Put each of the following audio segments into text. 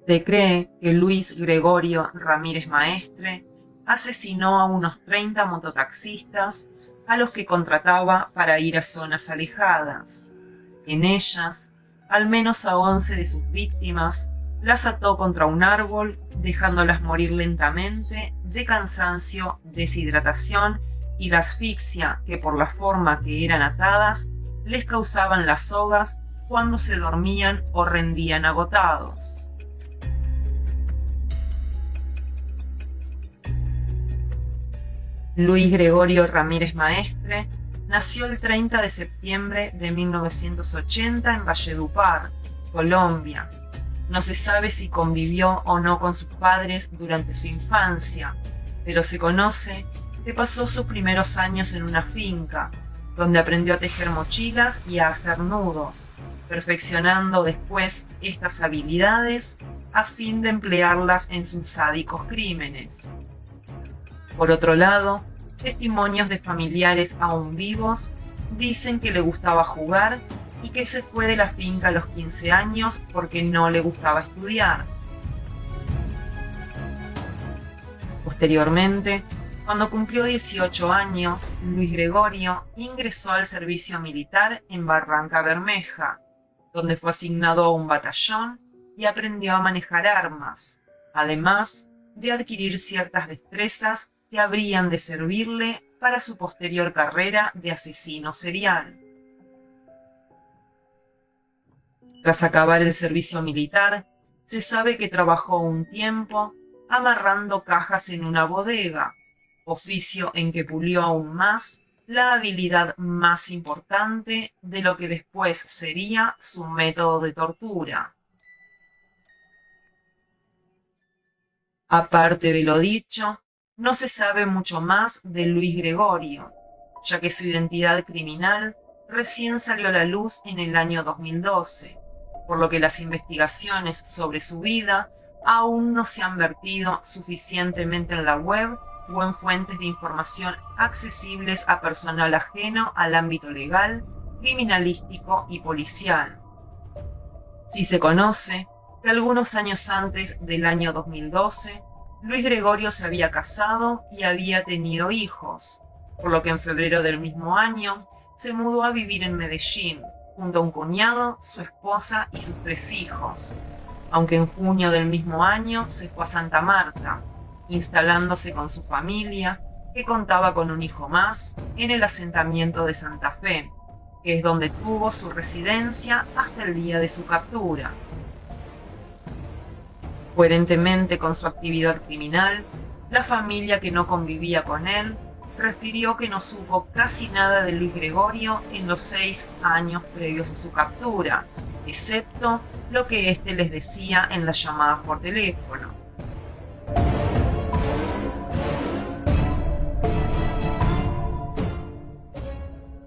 Se cree que Luis Gregorio Ramírez Maestre asesinó a unos 30 mototaxistas a los que contrataba para ir a zonas alejadas. En ellas, al menos a 11 de sus víctimas las ató contra un árbol, dejándolas morir lentamente de cansancio, deshidratación y la asfixia que por la forma que eran atadas les causaban las sogas cuando se dormían o rendían agotados. Luis Gregorio Ramírez Maestre nació el 30 de septiembre de 1980 en Valledupar, Colombia. No se sabe si convivió o no con sus padres durante su infancia, pero se conoce que pasó sus primeros años en una finca, donde aprendió a tejer mochilas y a hacer nudos, perfeccionando después estas habilidades a fin de emplearlas en sus sádicos crímenes. Por otro lado, testimonios de familiares aún vivos dicen que le gustaba jugar y que se fue de la finca a los 15 años porque no le gustaba estudiar. Posteriormente, cuando cumplió 18 años, Luis Gregorio ingresó al servicio militar en Barranca Bermeja, donde fue asignado a un batallón y aprendió a manejar armas, además de adquirir ciertas destrezas que habrían de servirle para su posterior carrera de asesino serial. Tras acabar el servicio militar, se sabe que trabajó un tiempo amarrando cajas en una bodega, oficio en que pulió aún más la habilidad más importante de lo que después sería su método de tortura. Aparte de lo dicho, no se sabe mucho más de Luis Gregorio, ya que su identidad criminal recién salió a la luz en el año 2012, por lo que las investigaciones sobre su vida aún no se han vertido suficientemente en la web o en fuentes de información accesibles a personal ajeno al ámbito legal, criminalístico y policial. Sí se conoce que algunos años antes del año 2012, Luis Gregorio se había casado y había tenido hijos, por lo que en febrero del mismo año se mudó a vivir en Medellín, junto a un cuñado, su esposa y sus 3 hijos, aunque en junio del mismo año se fue a Santa Marta, instalándose con su familia, que contaba con un hijo más, en el asentamiento de Santa Fe, que es donde tuvo su residencia hasta el día de su captura. Coherentemente con su actividad criminal, la familia que no convivía con él refirió que no supo casi nada de Luis Gregorio en los 6 años previos a su captura, excepto lo que éste les decía en las llamadas por teléfono.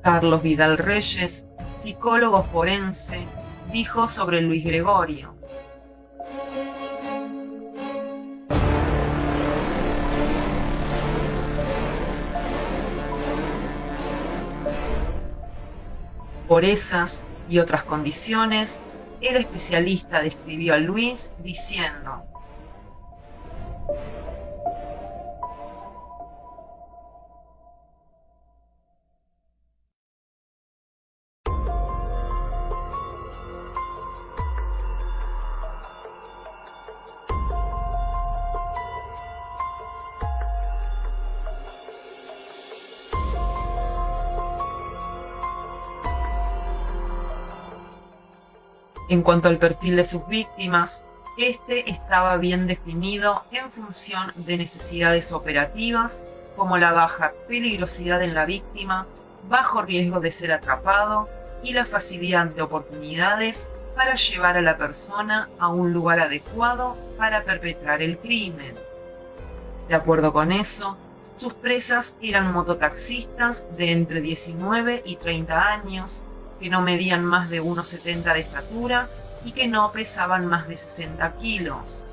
Carlos Vidal Reyes, psicólogo forense, dijo sobre Luis Gregorio: por esas y otras condiciones, el especialista describió a Luis diciendo: En cuanto al perfil de sus víctimas, este estaba bien definido en función de necesidades operativas como la baja peligrosidad en la víctima, bajo riesgo de ser atrapado y la facilidad de oportunidades para llevar a la persona a un lugar adecuado para perpetrar el crimen. De acuerdo con eso, sus presas eran mototaxistas de entre 19 y 30 años, que no medían más de 1,70 de estatura y que no pesaban más de 60 kilos.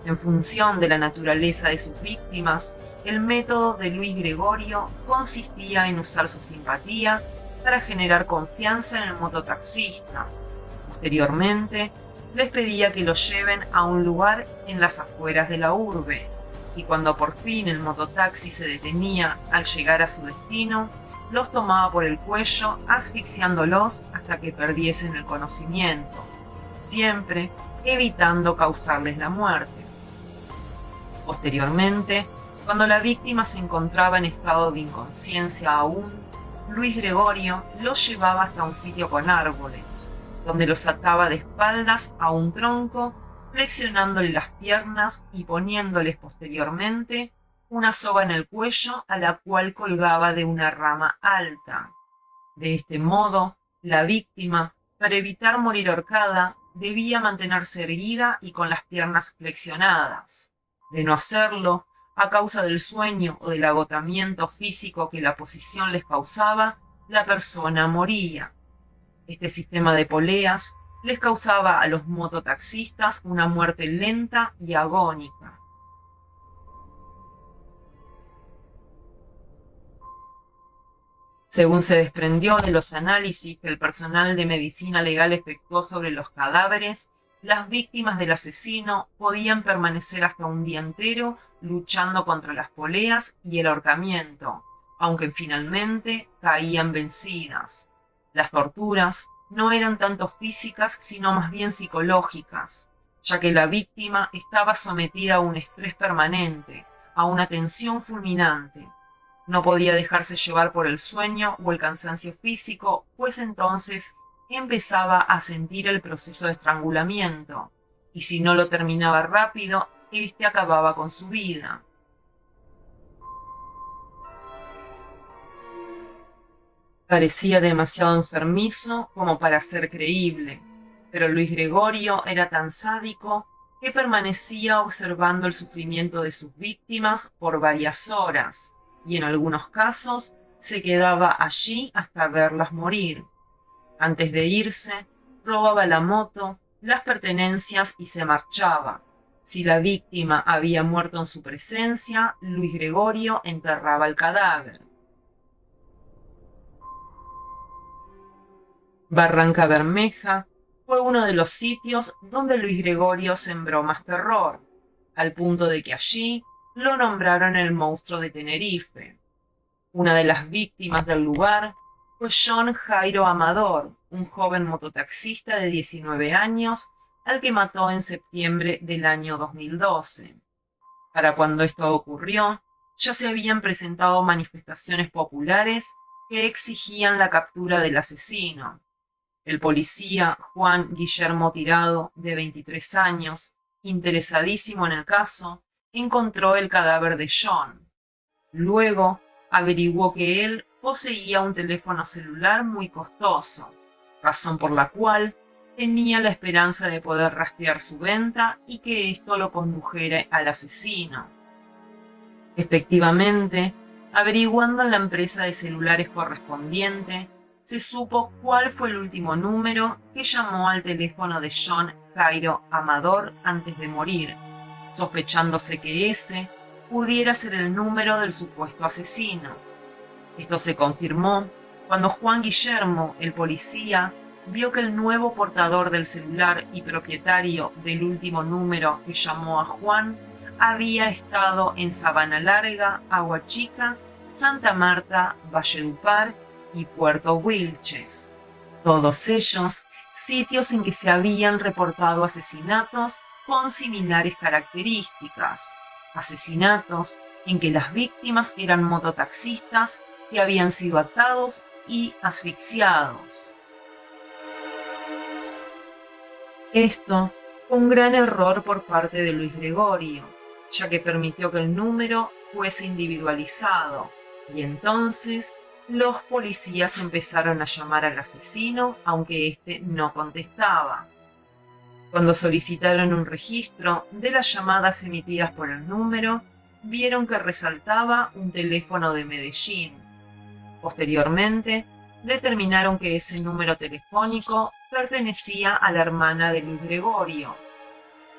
En función de la naturaleza de sus víctimas, el método de Luis Gregorio consistía en usar su simpatía para generar confianza en el mototaxista. Posteriormente, les pedía que lo lleven a un lugar en las afueras de la urbe, y cuando por fin el mototaxi se detenía al llegar a su destino, los tomaba por el cuello asfixiándolos hasta que perdiesen el conocimiento, siempre evitando causarles la muerte. Posteriormente, cuando la víctima se encontraba en estado de inconsciencia aún, Luis Gregorio los llevaba hasta un sitio con árboles, donde los ataba de espaldas a un tronco, flexionándole las piernas y poniéndoles posteriormente una soga en el cuello a la cual colgaba de una rama alta. De este modo, la víctima, para evitar morir ahorcada, debía mantenerse erguida y con las piernas flexionadas. De no hacerlo, a causa del sueño o del agotamiento físico que la posición les causaba, la persona moría. Este sistema de poleas les causaba a los mototaxistas una muerte lenta y agónica. Según se desprendió de los análisis que el personal de medicina legal efectuó sobre los cadáveres, las víctimas del asesino podían permanecer hasta un día entero luchando contra las poleas y el ahorcamiento, aunque finalmente caían vencidas. Las torturas no eran tanto físicas sino más bien psicológicas, ya que la víctima estaba sometida a un estrés permanente, a una tensión fulminante. No podía dejarse llevar por el sueño o el cansancio físico, pues entonces empezaba a sentir el proceso de estrangulamiento, y si no lo terminaba rápido, este acababa con su vida. Parecía demasiado enfermizo como para ser creíble, pero Luis Gregorio era tan sádico que permanecía observando el sufrimiento de sus víctimas por varias horas, y en algunos casos se quedaba allí hasta verlas morir. Antes de irse, robaba la moto, las pertenencias y se marchaba. Si la víctima había muerto en su presencia, Luis Gregorio enterraba el cadáver. Barranca Bermeja fue uno de los sitios donde Luis Gregorio sembró más terror, al punto de que allí lo nombraron el monstruo de Tenerife. Una de las víctimas del lugar fue John Jairo Amador, un joven mototaxista de 19 años al que mató en septiembre del año 2012. Para cuando esto ocurrió, ya se habían presentado manifestaciones populares que exigían la captura del asesino. El policía Juan Guillermo Tirado, de 23 años, interesadísimo en el caso, encontró el cadáver de John. Luego, averiguó que él poseía un teléfono celular muy costoso, razón por la cual tenía la esperanza de poder rastrear su venta y que esto lo condujera al asesino. Efectivamente, averiguando en la empresa de celulares correspondiente, se supo cuál fue el último número que llamó al teléfono de John Jairo Amador antes de morir, sospechándose que ese pudiera ser el número del supuesto asesino. Esto se confirmó cuando Juan Guillermo, el policía, vio que el nuevo portador del celular y propietario del último número que llamó a Juan había estado en Sabana Larga, Agua Chica, Santa Marta, Valledupar y Puerto Wilches. Todos ellos sitios en que se habían reportado asesinatos con similares características. Asesinatos en que las víctimas eran mototaxistas que habían sido atados y asfixiados. Esto fue un gran error por parte de Luis Gregorio, ya que permitió que el número fuese individualizado, y entonces los policías empezaron a llamar al asesino aunque éste no contestaba. Cuando solicitaron un registro de las llamadas emitidas por el número, vieron que resaltaba un teléfono de Medellín. Posteriormente, determinaron que ese número telefónico pertenecía a la hermana de Luis Gregorio.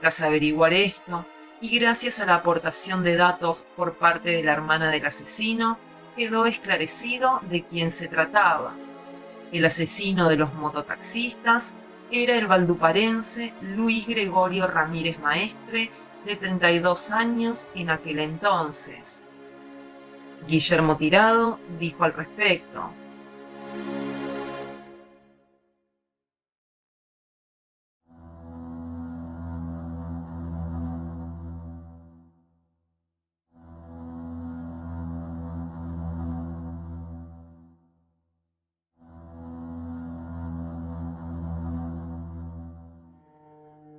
Tras averiguar esto, y gracias a la aportación de datos por parte de la hermana del asesino, quedó esclarecido de quién se trataba. El asesino de los mototaxistas era el valduparense Luis Gregorio Ramírez Maestre, de 32 años en aquel entonces. Guillermo Tirado dijo al respecto: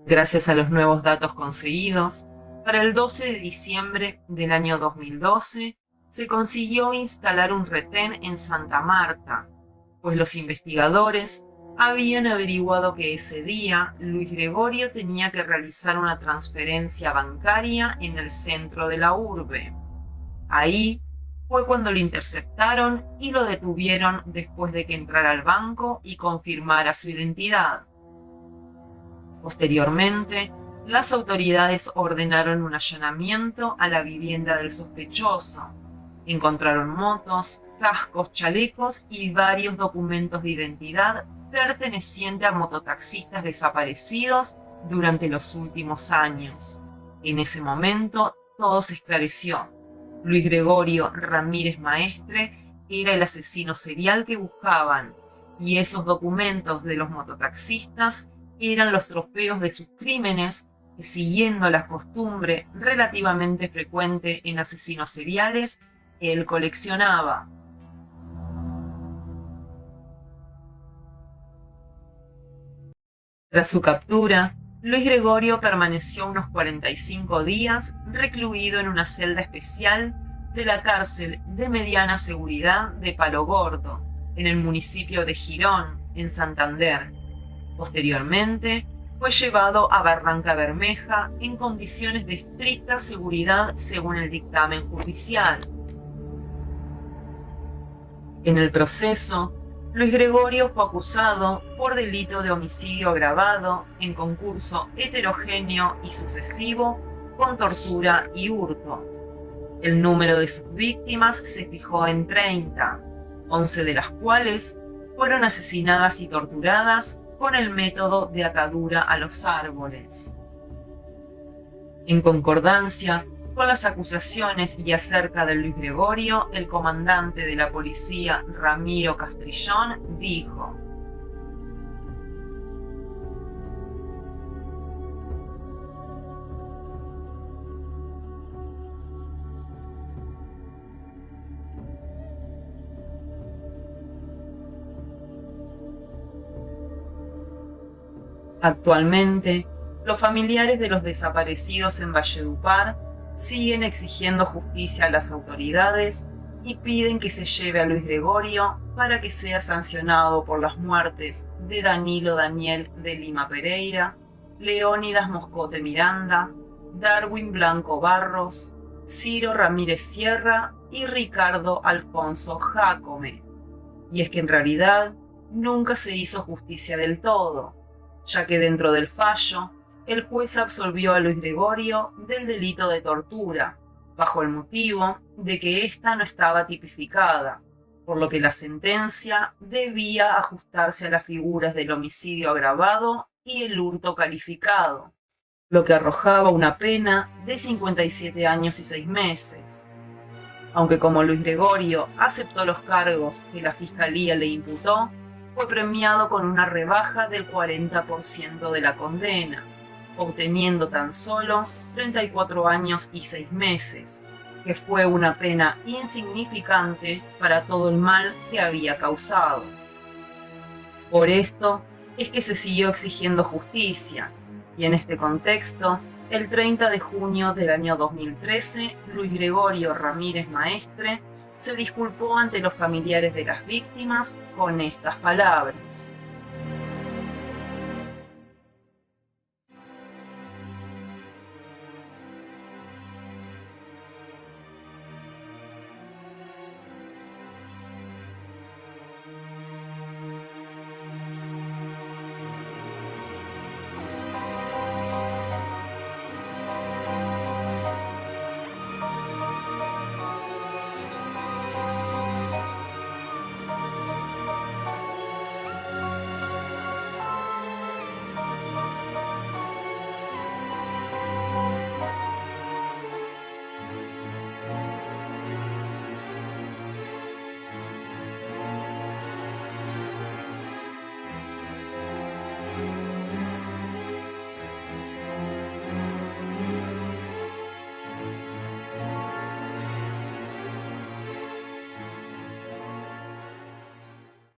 gracias a los nuevos datos conseguidos, para el 12 de diciembre del año 2012 se consiguió instalar un retén en Santa Marta, pues los investigadores habían averiguado que ese día Luis Gregorio tenía que realizar una transferencia bancaria en el centro de la urbe. Ahí fue cuando lo interceptaron y lo detuvieron después de que entrara al banco y confirmara su identidad. Posteriormente, las autoridades ordenaron un allanamiento a la vivienda del sospechoso. Encontraron motos, cascos, chalecos y varios documentos de identidad pertenecientes a mototaxistas desaparecidos durante los últimos años. En ese momento, todo se esclareció. Luis Gregorio Ramírez Maestre era el asesino serial que buscaban, y esos documentos de los mototaxistas eran los trofeos de sus crímenes que, siguiendo la costumbre relativamente frecuente en asesinos seriales, él coleccionaba. Tras su captura, Luis Gregorio permaneció unos 45 días recluido en una celda especial de la cárcel de mediana seguridad de Palo Gordo, en el municipio de Girón, en Santander. Posteriormente, fue llevado a Barranca Bermeja en condiciones de estricta seguridad según el dictamen judicial. En el proceso, Luis Gregorio fue acusado por delito de homicidio agravado en concurso heterogéneo y sucesivo con tortura y hurto. El número de sus víctimas se fijó en 30, 11 de las cuales fueron asesinadas y torturadas con el método de atadura a los árboles. En concordancia con las acusaciones y acerca de Luis Gregorio, el comandante de la policía Ramiro Castrillón dijo: actualmente, los familiares de los desaparecidos en Valledupar siguen exigiendo justicia a las autoridades y piden que se lleve a Luis Gregorio para que sea sancionado por las muertes de Danilo Daniel de Lima Pereira, Leónidas Moscote Miranda, Darwin Blanco Barros, Ciro Ramírez Sierra y Ricardo Alfonso Jácome. Y es que en realidad nunca se hizo justicia del todo, ya que dentro del fallo, el juez absolvió a Luis Gregorio del delito de tortura, bajo el motivo de que ésta no estaba tipificada, por lo que la sentencia debía ajustarse a las figuras del homicidio agravado y el hurto calificado, lo que arrojaba una pena de 57 años y 6 meses. Aunque como Luis Gregorio aceptó los cargos que la fiscalía le imputó, fue premiado con una rebaja del 40% de la condena, obteniendo tan solo 34 años y 6 meses, que fue una pena insignificante para todo el mal que había causado. Por esto, es que se siguió exigiendo justicia, y en este contexto, el 30 de junio del año 2013, Luis Gregorio Ramírez Maestre se disculpó ante los familiares de las víctimas con estas palabras: